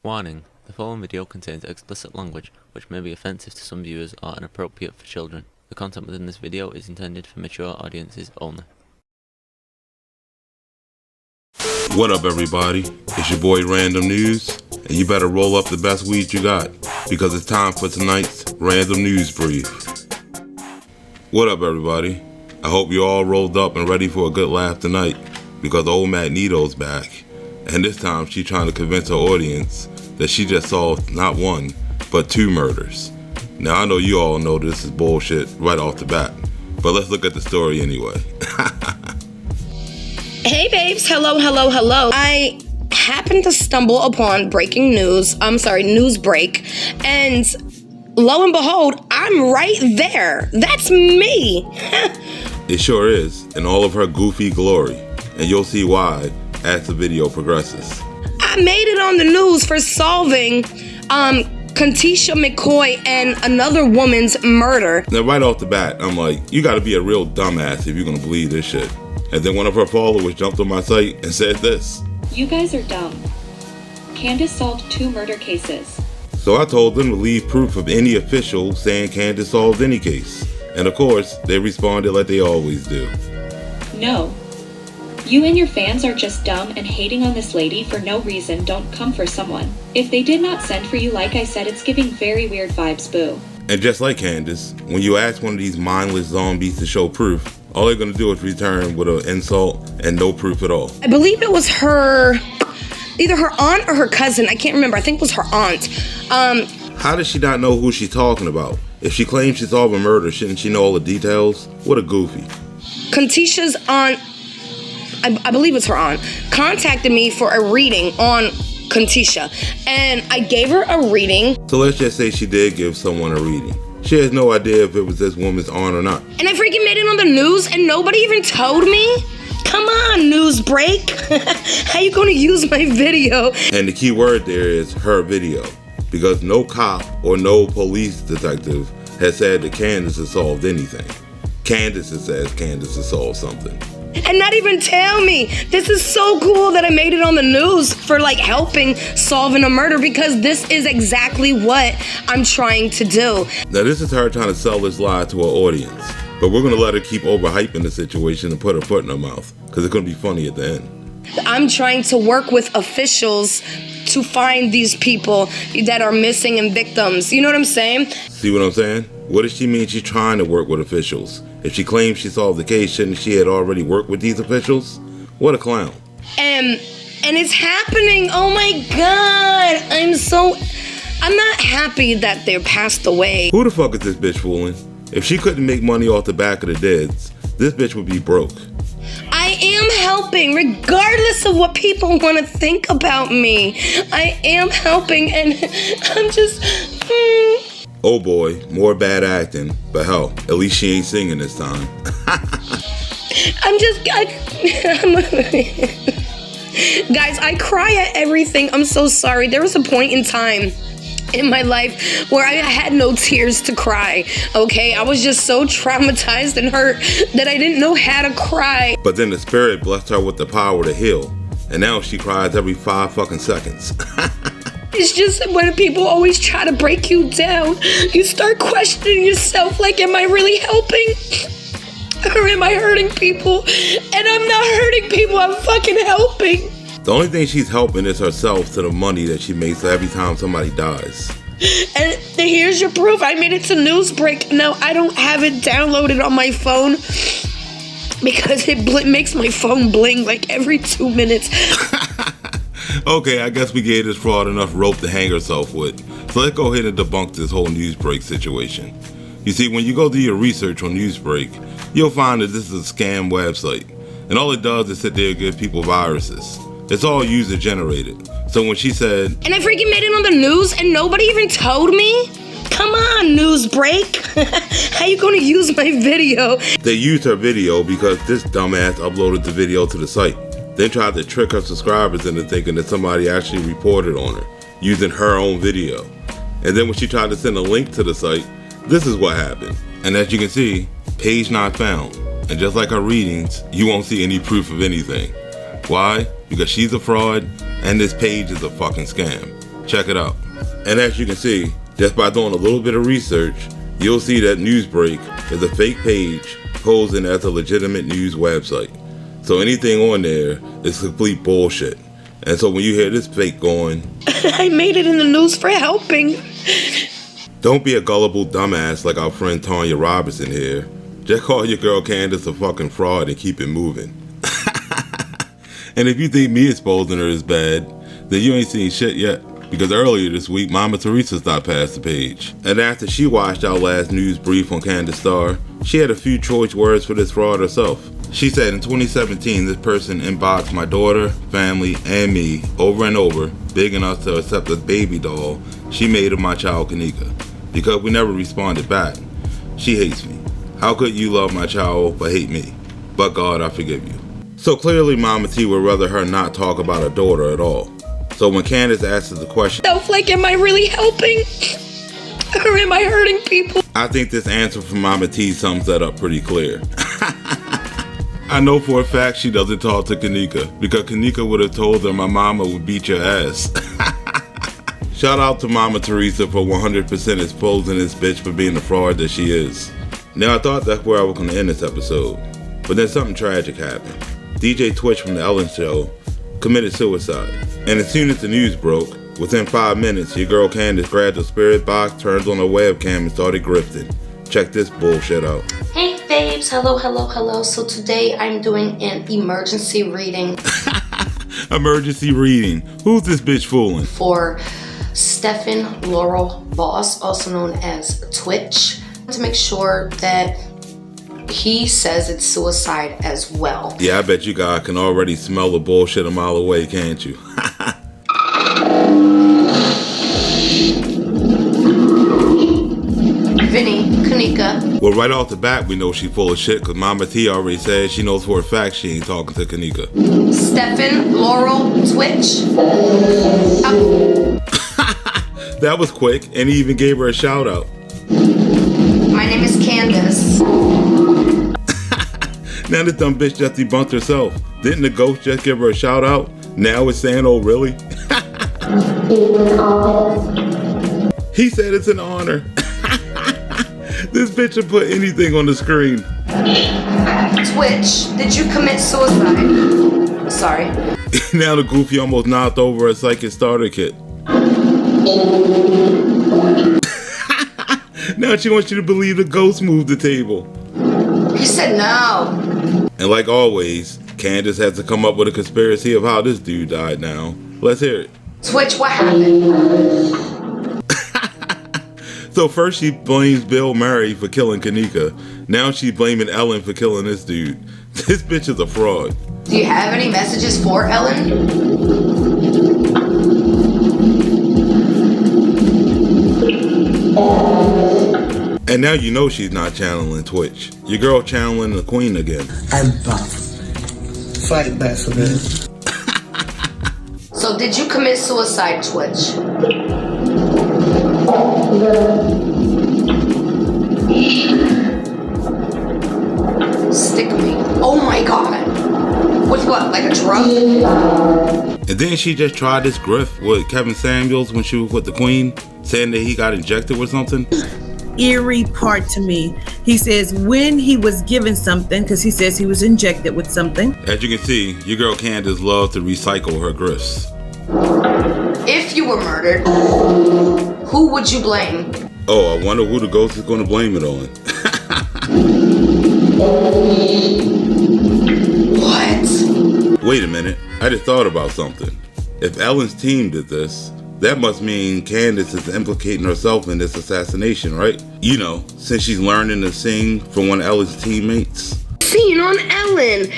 Warning, the following video contains explicit language which may be offensive to some viewers or inappropriate for children. The content within this video is intended for mature audiences only. What up, everybody? It's your boy Randomnews, and you better roll up the best weed you got, because it's time for tonight's Random News Brief. What up, everybody? I hope you're all rolled up and ready for a good laugh tonight, because old Magneto's back, and this time she's trying to convince her audience that she just solved not one, but 2 murders. Now, I know you all know this is bullshit right off the bat, but let's look at the story anyway. Hey babes, hello. I happened to stumble upon news break, and lo and behold, I'm right there. That's me. It sure is, in all of her goofy glory, and you'll see why as the video progresses. I made it on the news for solving Kandis McCoy and another woman's murder. Now right off the bat, I'm like, you gotta be a real dumbass if you're gonna believe this shit. And then one of her followers jumped on my site and said this. You guys are dumb. Kandis solved 2 murder cases. So I told them to leave proof of any official saying Kandis solved any case. And of course, they responded like they always do. No. You and your fans are just dumb and hating on this lady for no reason. Don't come for someone. If they did not send for you, like I said, it's giving very weird vibes, boo. And just like Kandis, when you ask one of these mindless zombies to show proof, all they're gonna do is return with an insult and no proof at all. I believe it was either her aunt or her cousin. I can't remember. I think it was her aunt. How does she not know who she's talking about? If she claims she solved a murder, shouldn't she know all the details? What a goofy. Kandis's aunt, I believe it's her aunt, contacted me for a reading on Kandis, and I gave her a reading. So let's just say she did give someone a reading. She has no idea if it was this woman's aunt or not. And I freaking made it on the news and nobody even told me? Come on, news break. How you gonna use my video? And the key word there is her video, because no cop or no police detective has said that Kandis has solved anything. Kandis has said Kandis has solved something. And not even tell me. This is so cool that I made it on the news for like helping solving a murder, because this is exactly what I'm trying to do. Now this is her trying to sell this lie to her audience, but we're gonna let her keep overhyping the situation and put her foot in her mouth, because it's gonna be funny at the end. I'm trying to work with officials to find these people that are missing and victims. You know what I'm saying? See what I'm saying? What does she mean she's trying to work with officials? If she claims she solved the case, shouldn't she had already worked with these officials? What a clown. And it's happening. Oh my God. I'm not happy that they're passed away. Who the fuck is this bitch fooling? If she couldn't make money off the back of the deads, this bitch would be broke. I am helping, regardless of what people want to think about me. I am helping, and I'm just... Oh boy, more bad acting, but hell, at least she ain't singing this time. Guys, I cry at everything. I'm so sorry. There was a point in time in my life where I had no tears to cry, okay? I was just so traumatized and hurt that I didn't know how to cry. But then the spirit blessed her with the power to heal, and now she cries every 5 fucking seconds. It's just that when people always try to break you down, you start questioning yourself, like, am I really helping? Or am I hurting people? And I'm not hurting people, I'm fucking helping. The only thing she's helping is herself to the money that she makes every time somebody dies. And here's your proof. I made it to Newsbreak. Now, I don't have it downloaded on my phone because it makes my phone bling like every 2 minutes. Okay, I guess we gave this fraud enough rope to hang herself with. So let's go ahead and debunk this whole Newsbreak situation. You see, when you go do your research on Newsbreak, you'll find that this is a scam website. And all it does is sit there and give people viruses. It's all user generated. So when she said... And I freaking made it on the news and nobody even told me? Come on, Newsbreak. How you gonna use my video? They used her video because this dumbass uploaded the video to the site. Then tried to trick her subscribers into thinking that somebody actually reported on her, using her own video. And then when she tried to send a link to the site, this is what happened. And as you can see, page not found. And just like her readings, you won't see any proof of anything. Why? Because she's a fraud and this page is a fucking scam. Check it out. And as you can see, just by doing a little bit of research, you'll see that Newsbreak is a fake page posing as a legitimate news website. So anything on there is complete bullshit. And so when you hear this fake going, I made it in the news for helping. Don't be a gullible dumbass like our friend Tanya Robinson here. Just call your girl Kandis a fucking fraud and keep it moving. And if you think me exposing her is bad, then you ain't seen shit yet. Because earlier this week, Mama Teresa stopped past the page. And after she watched our last news brief on Kandis Starr, she had a few choice words for this fraud herself. She said in 2017, this person inboxed my daughter, family, and me over and over, begging us to accept a baby doll she made of my child Kanika, because we never responded back. She hates me. How could you love my child but hate me? But God, I forgive you. So clearly Mama T would rather her not talk about her daughter at all. So when Kandis asks the question, Like, am I really helping? Or am I hurting people? I think this answer from Mama T sums that up pretty clear. I know for a fact she doesn't talk to Kanika, because Kanika would have told her my mama would beat your ass. Shout out to Mama Teresa for 100% exposing this bitch for being the fraud that she is. Now I thought that's where I was going to end this episode, but then something tragic happened. DJ Twitch from The Ellen Show committed suicide, and as soon as the news broke, within 5 minutes, your girl Kandis grabbed her spirit box, turned on her webcam, and started grifting. Check this bullshit out. Hey babes, hello. So today I'm doing an emergency reading. Emergency reading. Who's this bitch fooling? For Stephen Laurel Boss, also known as Twitch, to make sure that he says it's suicide as well. Yeah, I bet you guys can already smell the bullshit a mile away, can't you? Vinny, Kanika. Well, right off the bat, we know she full of shit, because Mama T already said she knows for a fact she ain't talking to Kanika. Stephen Laurel Twitch. That was quick, and he even gave her a shout out. My name is Kandis. Now this dumb bitch just debunked herself. Didn't the ghost just give her a shout out? Now it's saying, oh really? He said it's an honor. This bitch will put anything on the screen. Twitch, did you commit suicide? Sorry. Now the Goofy almost knocked over a psychic starter kit. Now she wants you to believe the ghost moved the table. He said no. And like always, Kandis has to come up with a conspiracy of how this dude died now. Let's hear it. Twitch, what happened? So first she blames Bill Murray for killing Kanika. Now she's blaming Ellen for killing this dude. This bitch is a fraud. Do you have any messages for Ellen? And now you know she's not channeling Twitch. Your girl channeling the queen again. I'm back. Fight back for this. So did you commit suicide, Twitch? Stick me. Oh my god. With what, like a drug? And then she just tried this grift with Kevin Samuels when she was with the queen, saying that he got injected with something. Eerie part to me. He says when he was given something, because he says he was injected with something. As you can see, your girl Kandis loves to recycle her grifts. If you were murdered, who would you blame? Oh, I wonder who the ghost is going to blame it on. What? Wait a minute, I just thought about something. If Ellen's team did this, that must mean Kandis is implicating herself in this assassination, right? You know, since she's learning to sing from one of Ellen's teammates. Seen on Ellen.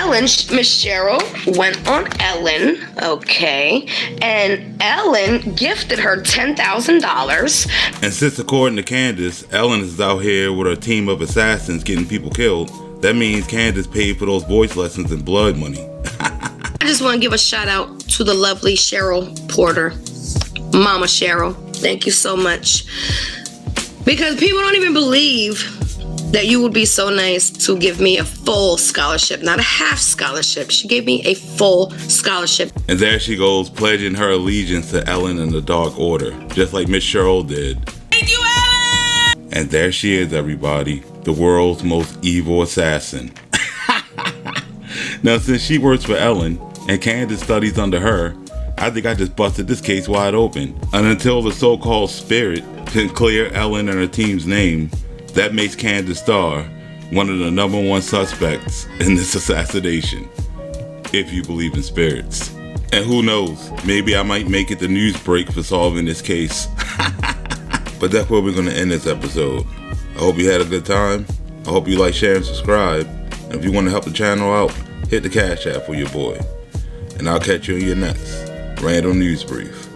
Miss Cheryl went on Ellen, okay, and Ellen gifted her $10,000. And since according to Kandis, Ellen is out here with her team of assassins getting people killed, that means Kandis paid for those voice lessons and blood money. I just want to give a shout out to the lovely Cheryl Porter. Mama Cheryl, thank you so much. Because people don't even believe that you would be so nice to give me a full scholarship, not a half scholarship. She gave me a full scholarship. And there she goes, pledging her allegiance to Ellen and the Dark Order, just like Miss Cheryl did. Thank you, Ellen! And there she is, everybody, the world's most evil assassin. Now, since she works for Ellen and Kandis studies under her, I think I just busted this case wide open. And until the so-called spirit can clear Ellen and her team's name, that makes Kandis Starr one of the #1 suspects in this assassination, if you believe in spirits. And who knows, maybe I might make it the news break for solving this case. But that's where we're going to end this episode. I hope you had a good time. I hope you like, share, and subscribe. And if you want to help the channel out, hit the Cash App for your boy. And I'll catch you in your next Random News Brief.